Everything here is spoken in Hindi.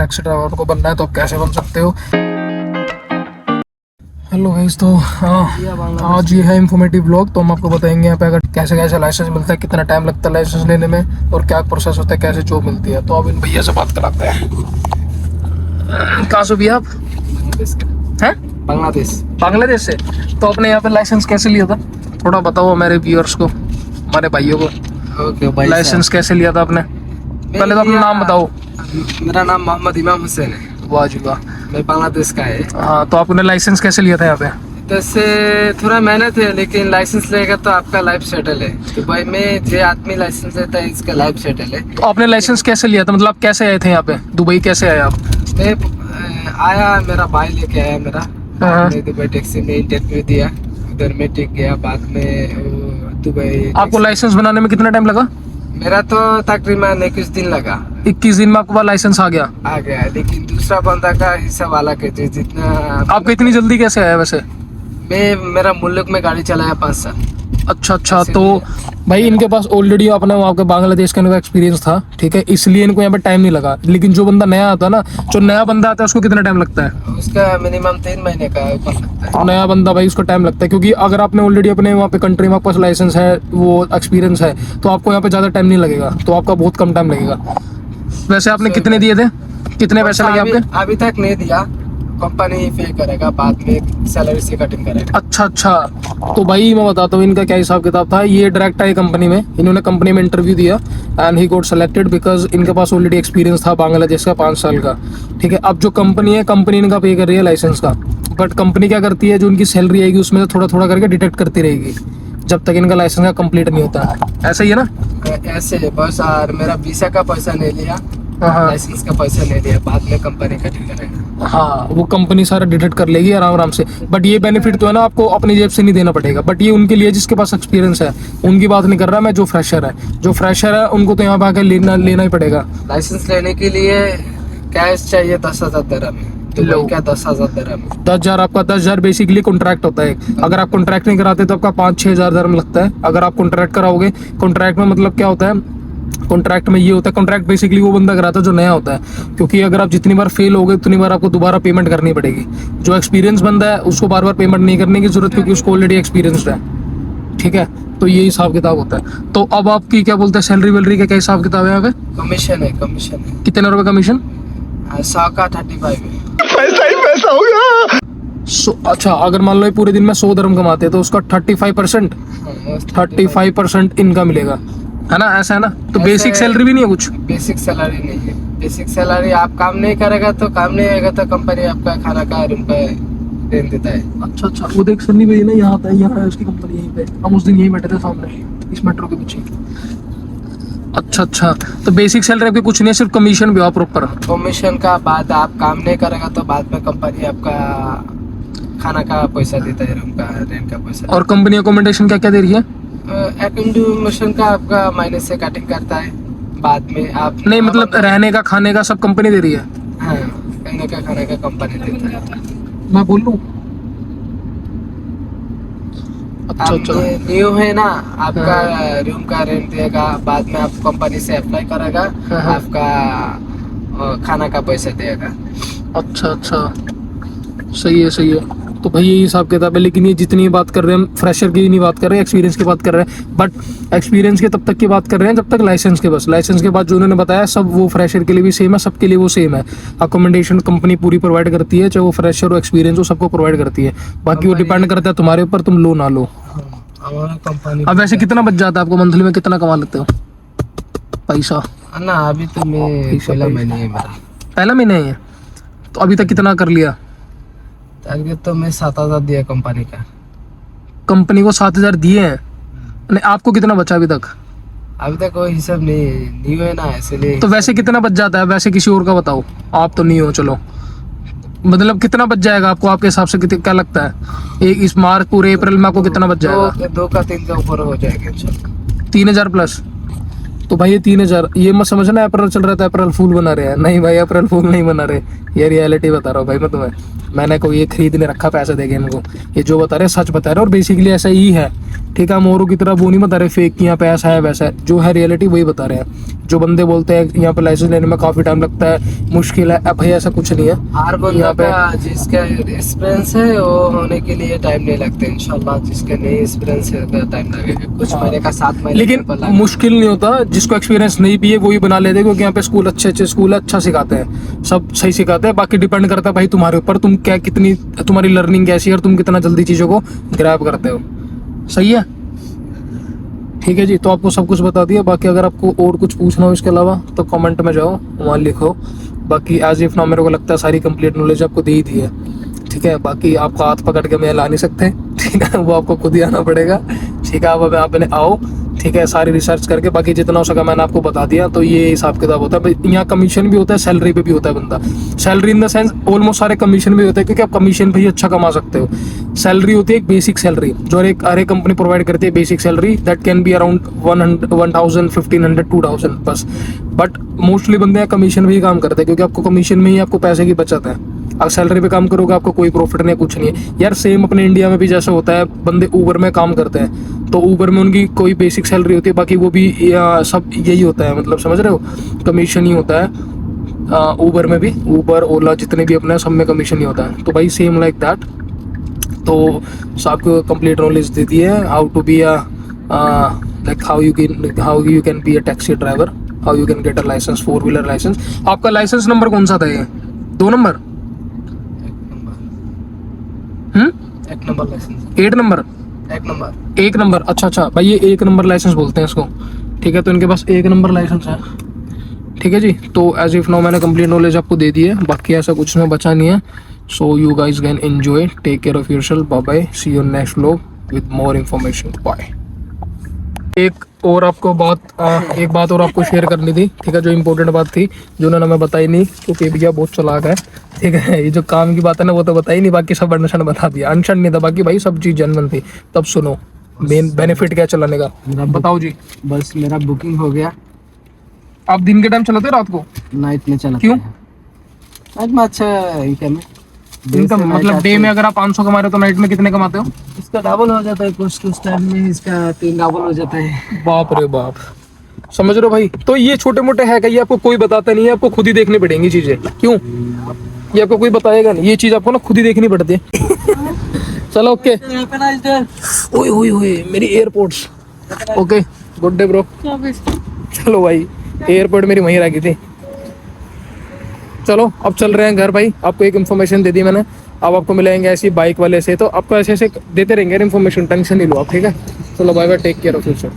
टैक्सी ड्राइवर को बनना है तो आप कैसे बन सकते हो। हेलो गाइस, तो आज ये है इन्फॉर्मेटिव व्लॉग। तो हम आपको बताएंगे यहाँ पे अगर कैसे कैसे लाइसेंस मिलता है, कितना टाइम लगता है लाइसेंस लेने में और क्या प्रोसेस होता है, कैसे जॉब मिलती है। तो अब इन भैया से बात कराते हैं। कहाँ से भैया आप हैं? बांग्लादेश से। तो आपने यहाँ पे लाइसेंस कैसे लिया था, थोड़ा बताओ हमारे व्यूअर्स को, हमारे भाइयों को। ओके भाई, लाइसेंस कैसे लिया था आपने? पहले तो अपना नाम बताओ। मेरा नाम मोहम्मद इमाम हुसैन है। वाह जी वाह। मैं बांग्लादेश का है। हाँ, तो आपने लाइसेंस कैसे लिया था यहाँ पे? जैसे थोड़ा मेहनत है, लेकिन लाइसेंस लेगा तो आपका लाइफ सेटल है। दुबई में जो आदमी लाइसेंस लेता है इसका लाइफ सेटल है। तो आपने लाइसेंस कैसे लिया था, मतलब आप कैसे आए थे यहाँ पे, दुबई कैसे आए आप? मैं आया, मेरा भाई लेके आया मेरा। मैं दुबई टैक्सी में इंटरव्यू दिया, उधर मैं टिक गया। बाद में दुबई। आपको लाइसेंस बनाने में कितना टाइम लगा? मेरा तो तकरीबन 21 दिन लगा। 21 दिन में आपके पास लाइसेंस आ गया? लेकिन दूसरा बंदा का हिसाब अलग है। जितना आपको इतनी जल्दी कैसे आया वैसे? मेरा मुल्क में गाड़ी चलाया 5 साल। अच्छा, तो भाई इनके पास ऑलरेडी अपने वहाँ के बांग्लादेश का एक्सपीरियंस था, ठीक है, इसलिए इनको यहाँ पे टाइम नहीं लगा। लेकिन जो बंदा नया आता है ना, जो नया बंदा आता है उसको कितना टाइम लगता है? उसका मिनिमम 3 महीने का ऊपर लगता है। नया बंदा भाई उसको टाइम लगता है, क्योंकि अगर आपने ऑलरेडी अपने वहाँ पे कंट्री में आपके पास लाइसेंस है, वो एक्सपीरियंस है, तो आपको यहाँ पे ज़्यादा टाइम नहीं लगेगा, तो आपका बहुत कम टाइम लगेगा। वैसे आपने कितने दिए थे, कितने पैसे लगे आपके? अभी तक नहीं दिया, कंपनी पे करेगा, बाद में सैलरी से कटिंग करेगा। अच्छा, तो भाई मैं बताता हूँ इनका क्या हिसाब किताब था। ये डायरेक्ट आए कंपनी में, इन्होंने कंपनी में इंटरव्यू दिया and he got selected because इनके पास ऑलरेडी एक्सपीरियंस था बांग्लादेश का 5 साल का, ठीक है। अब जो कंपनी है, कंपनी इनका पे कर रही है लाइसेंस का, बट कंपनी क्या करती है, जो उनकी सैलरी आएगी उसमें से थोड़ा थोड़ा करके डिटेक्ट करती रहेगी जब तक इनका लाइसेंस का कंप्लीट नहीं होता है। ऐसा ही है ना? ऐसे बस। और मेरा वीसा का पैसा नहीं लिया, लाइसेंस का पैसा नहीं लिया, बाद में कंपनी कटिंग करेगा। हाँ, वो कंपनी सारा डिटेक्ट कर लेगी आराम से। बट ये बेनिफिट तो है ना, आपको अपनी जेब से नहीं देना पड़ेगा। बट ये उनके लिए जिसके पास एक्सपीरियंस है, उनकी बात नहीं कर रहा मैं। जो फ्रेशर है उनको तो यहाँ पे आकर लेना ही पड़ेगा। लाइसेंस लेने के लिए कैश चाहिए 10,000 दिरहम। दुबई का 10,000 दिरहम। 10,000 आपका 10,000 बेसिकली कॉन्ट्रैक्ट होता है। अगर आप कॉन्ट्रैक्ट नहीं कराते तो आपका 5-6 हज़ार दिरहम लगता है। अगर आप कॉन्ट्रैक्ट कराओगे, कॉन्ट्रैक्ट में मतलब क्या होता है, कॉन्ट्रैक्ट में ये होता है, कॉन्ट्रैक्ट बेसिकली वो बंदा कराता है जो नया होता है, क्योंकि अगर आप जितनी बार फेल हो गए उतनी बार आपको दोबारा पेमेंट करनी पड़ेगी। जो एक्सपीरियंस बंदा है उसको बार बार पेमेंट नहीं करने की जरूरत, क्योंकि उसको ऑलरेडी एक्सपीरियंस्ड है, ठीक है। तो ये हिसाब किताब होता है। तो अब आपकी क्या बोलते हैं, सैलरी वैलरी का क्या हिसाब किताब है यहाँ पे? कमीशन है। कितने रुपए कमीशन? 100 का 35 है। पैसा हो गया। अच्छा, अगर मान लो पूरे दिन में 100 दिरहम कमाते हैं तो उसका 35% इनका मिलेगा, है ना? ऐसा है ना? तो बेसिक सैलरी भी नहीं है कुछ? बेसिक सैलरी नहीं है। बेसिक सैलरी आप काम नहीं करेगा तो काम नहीं आएगा, तो कंपनी आपका खाना का रूम पे रेंट देता है। अच्छा, वो देख सन्नी भाई ना, यहाँ आता है, यहाँ है उसकी कंपनी यहीं पे। हम उस दिन यहीं बैठे थे सामने इस मेट्रो के पीछे। अच्छा, तो बेसिक सैलरी आपकी कुछ नहीं है, सिर्फ कमीशन भी हुआ प्रॉपर? कमीशन का बाद आप काम नहीं करेगा तो बाद में कंपनी आपका खाना का पैसा देता है, रूम का रेंट का पैसा। और कंपनी अकोमोडेशन क्या क्या दे रही है? एकोमोडेशन का आपका माइनस से कटिंग करता है, बाद में आप नहीं, मतलब रहने का खाने का सब कंपनी दे रही है? हाँ, रहने का खाने का कंपनी देता है। मैं बोल लूँ? अच्छा, न्यू है ना, आपका रूम का रेंट देगा, बाद में आप कंपनी से अप्लाई करेगा, आपका खाना का पैसा देगा। अच्छा, सही है। तो भाई ये हिसाब किताब है। लेकिन ये जितनी बात कर रहे हैं हम फ्रेशर की नहीं बात कर रहे हैं, एक्सपीरियंस की बात कर रहे हैं। बट एक्सपीरियंस के तब तक की बात कर रहे हैं जब तक लाइसेंस के, बस लाइसेंस के बाद जो उन्होंने बताया सब वो फ्रेशर के लिए भी सेम है, सबके लिए वो सेम है। अकोमोडेशन कंपनी पूरी प्रोवाइड करती है, चाहे वो फ्रेशर हो एक्सपीरियंस हो, सबको प्रोवाइड करती है। बाकी वो डिपेंड करता है तुम्हारे ऊपर, तुम लो ना लो। हमारा कंपनी। अब वैसे कितना बच जाता है आपको मंथली में, कितना कमा लेते हो पैसा? ना अभी तो मैं पहला महीने है मेरा। पहला महीने है, तो अभी तक कितना कर लिया? टारगेट तो मैं 7,000 दिया कंपनी का। कंपनी को 7,000 दिए हैं? नहीं, आपको कितना बचा अभी तक? अभी तक कोई हिसाब नहीं, न्यू है ना इसलिए। तो वैसे कितना बच जाता है वैसे, किसी और का बताओ, आप तो नहीं हो, चलो मतलब कितना बच जाएगा आपको आपके हिसाब से, क्या लगता है एक इस मार्च पूरे अप्रैल में आपको कितना बच जाएगा? 2 का 3 का ऊपर हो जाएगा। 3,000 प्लस? तो भाई ये 3,000, ये मत समझना अप्रैल चल रहा था अप्रैल फूल बना रहे हैं, नहीं भाई अप्रैल फूल नहीं बना रहे, ये रियलिटी बता रहा हूँ भाई मैं तुम्हें। मैंने कोई ये खरीद नहीं रखा पैसे देके इनको, ये जो बता रहे हैं सच बता रहे हैं, और बेसिकली ऐसा ही है, ठीक है। हम औरों की तरह वो नहीं बता रहे फेक कि यहाँ पे ऐसा है वैसा है, जो है रियलिटी वही बता रहे हैं। जो बंदे बोलते हैं यहाँ पे लाइसेंस लेने में काफ़ी टाइम लगता है, मुश्किल है, अब भाई ऐसा कुछ नहीं है। हर बंदा का जिसका एक्सपीरियंस है वो होने के लिए टाइम नहीं लगता, इंशाल्लाह जिसका नहीं एक्सपीरियंस है तो टाइम लगेगा, कुछ महीने का 7 महीने लेकिन मुश्किल नहीं होता, जिसको एक्सपीरियंस नहीं भी है वही बना लेते हैं, क्योंकि यहाँ पे स्कूल अच्छे स्कूल अच्छा सिखाते हैं, सब सही सिखाते हैं। बाकी डिपेंड करता है भाई तुम्हारे ऊपर, तुम क्या कितनी तुम्हारी लर्निंग कैसी है और तुम कितना जल्दी चीज़ों को ग्रैब करते हो। सही है, ठीक है जी। तो आपको सब कुछ बता दिया। बाकी अगर आपको और कुछ पूछना हो इसके अलावा तो कमेंट में जाओ, वहाँ लिखो। बाकी एज इफ ना मेरे को लगता है सारी कंप्लीट नॉलेज आपको दे ही दी है, ठीक है। बाकी आपको हाथ पकड़ के मैं ला नहीं सकते, ठीक है, वो आपको खुद ही आना पड़ेगा, ठीक है। अब आपने आओ, ठीक है, सारी रिसर्च करके। बाकी जितना हो सका मैंने आपको बता दिया। तो ये हिसाब किताब होता है, यहाँ कमीशन भी होता है, सैलरी पे भी होता है बंदा। Salary in the sense almost सारे कमीशन भी होते हैं, क्योंकि आप कमीशन पे ही अच्छा कमा सकते हो। सैलरी होती है एक बेसिक सैलरी, जो हर एक कंपनी प्रोवाइड करती है, basic salary that can be around 1000, 1500, 2000 बस। बट मोस्टली बंदे यहाँ कमीशन पे ही काम करते हैं, क्योंकि आपको कमीशन में ही आपको पैसे की बचत है। अगर सैलरी पे काम करोगे आपको कोई प्रॉफिट नहीं है, कुछ नहीं है यार। सेम अपने इंडिया में भी जैसा होता है, बंदे ऊबर में काम करते हैं तो ऊबर में उनकी कोई बेसिक सैलरी होती है, बाकी वो भी सब यही होता है, मतलब समझ रहे हो, कमीशन ही होता है। ऊबर में भी, ऊबर ओला जितने भी अपने सब में कमीशन ही होता है। तो भाई सेम लाइक दैट। तो आपको कंप्लीट नॉलेज दे दी है, how to be like how you can be a taxi driver, how you can get a licence, four wheeler licence. आपका लाइसेंस नंबर कौन सा था ये? 2 number? 1 number licence, 8 number? 1 number, 1 number, अच्छा भाई, ये 1 नंबर लाइसेंस बोलते हैं इसको, ठीक है। तो इनके पास 1 नंबर लाइसेंस है, ठीक है जी। तो एज इफ नाउ मैंने कंप्लीट नॉलेज आपको दे दी है, बाकी ऐसा कुछ में बचा नहीं है। So you guys can enjoy, take care of yourself, bye bye, see you next vlog with more information, bye. एक और आपको एक बात और आपको शेयर करनी थी, ठीक है, जो इम्पोर्टेंट बात थी, जो उन्होंने हमें बताई नहीं, क्योंकि भैया बहुत चालाक है, ठीक है। ये जो काम की बात है ना वो तो बताई नहीं, बाकी सब अनशन बता दिया, अनशन नहीं था बाकी, भाई सब चीज़ जनरल थी। तब सुनो मेन बेनिफिट क्या चलाने का, बताओ जी। बस मेरा बुकिंग हो गया। आप दिन के टाइम चलाते हो रात को? नाइट में चला, क्यों? नाइट में अच्छा इनकम है। इनकम मतलब डे में अगर आप 500 कमा रहे हो तो नाइट में कितने कमाते हो? इसका डबल हो जाता है, कुछ टाइम में इसका 3 डबल हो जाता है। बाप रे बाप, समझ रहे हो भाई। तो ये छोटे मोटे है, ये आपको कोई बताता नहीं है, आपको खुद ही देखनी पड़ेंगी चीजें। क्यों? ये आपको कोई बताएगा नहीं, ये चीज आपको ना खुद ही देखनी पड़ती है। चलो ओके, ओए ओए ओए मेरी airports, okay good day bro. चलो भाई, एयरपोर्ट मेरी वहीं रह गई थी। चलो अब चल रहे हैं घर भाई, आपको एक इन्फॉर्मेशन दे दी मैंने, अब आपको मिलेंगे ऐसी बाइक वाले से, तो आपको ऐसे ऐसे देते रहेंगे इन्फॉर्मेशन, टेंशन नहीं लो आप, ठीक है। चलो bye bye, take care of yourself.